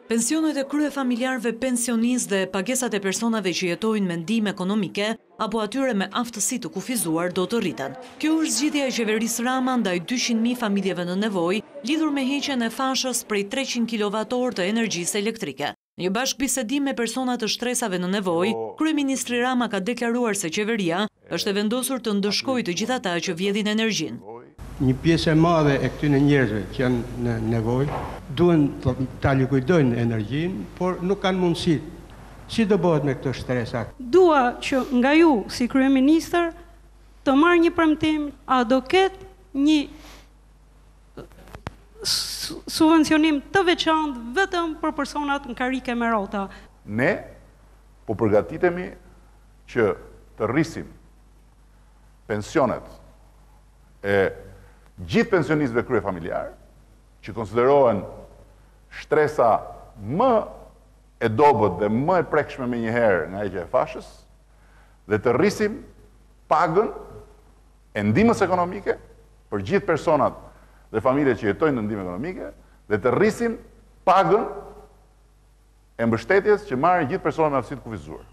Pensionet e kryefamiljarëve pensionistë dhe pagesat e personave që jetojnë me ndihmë ekonomike apo atyre me aftësi të kufizuar do të rriten. Kjo është zgjidhja e qeverisë Rama ndaj 200.000 familjeve në nevojë, lidhur me heqjen e fashës prej 300 kWh të energjisë elektrike. Në një bashkëbisedim me persona të shtresave në nevojë, kryeministri Rama ka deklaruar se qeveria është e vendosur të ndëshkojë të gjithë ata që vjedhin energjinë. Një pjesë e madhe e këtyre njerëzve që janë në nevojë duhen ta likuidojnë energjinë, por nuk kanë mundësi. Si do bëhet me këto stresa? Dua që nga ju si kryeministër të marrë një premtim, a do ketë një subvencionim të veçantë vetëm për personat në karike me rrota. Ne po përgatitemi që të rrisim pensionet e gjithë pensionistëve kryefamiljar, që konsiderohen shtresa më e dobët dhe më e prekshme me njëherë nga heqja e fashës, dhe të rrisim pagën e ndihmës ekonomike për gjithë personat dhe familjet që jetojnë në ndihmë ekonomike, dhe të rrisim pagën e mbështetjes që marrin gjithë personat me aftësi të kufizuar.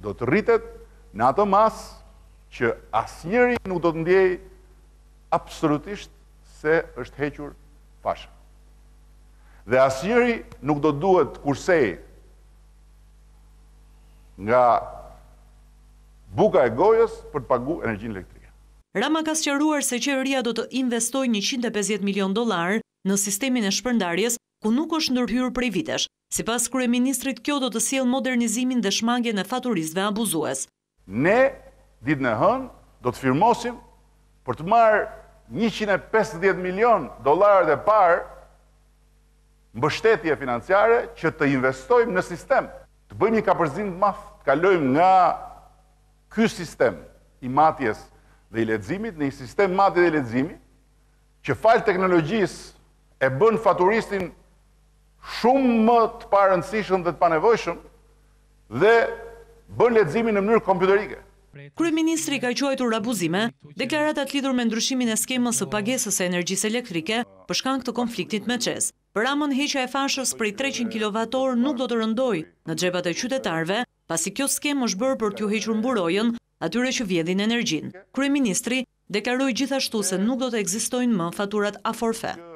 Do të rritet në ato mas që asnjëri nuk do të ndjej absolutisht se është hequr fasha. Dhe asnjëri nuk do duhet kursej nga buka e gojës për të paguar energjinë elektrike. Rama ka sqaruar se qeveria do të investojë $150 milion në sistemin e shpërndarjes, ku nuk është ndërhyrë prej vitesh. Sipas kryeministrit, kjo do të sjellë modernizimin dhe shmangjen e faturisëve abuzues. Ne ditën e hënë do të firmosim për të marrë $150 milion e parë mbështetje financiare që të investojmë në sistem. Të bëjmë një kapërzim të madh, të kalojmë nga ky sistem i matjes dhe i leximit në një sistem matje dhe leximi që fal teknologjisë e bën faturistin shumë më të parëndësishëm dhe të panevojshëm dhe bën leximin në mënyrë kompjuterike. Kryeministri ka quajtur abuzime deklaratat lidhur me ndryshimin e skemës së pagesës së energjisë elektrike për shkak të konfliktit me ÇEZ. Për Ramën, heqja e fashës prej 300 kWh nuk do të rëndojë në xhepat e qytetarëve, pasi kjo skemë është bërë për t'u hequr mburojën atyre që vjedhin energjinë. Kryeministri deklaroi gjithashtu se nuk do të ekzistojnë më faturat a forfait.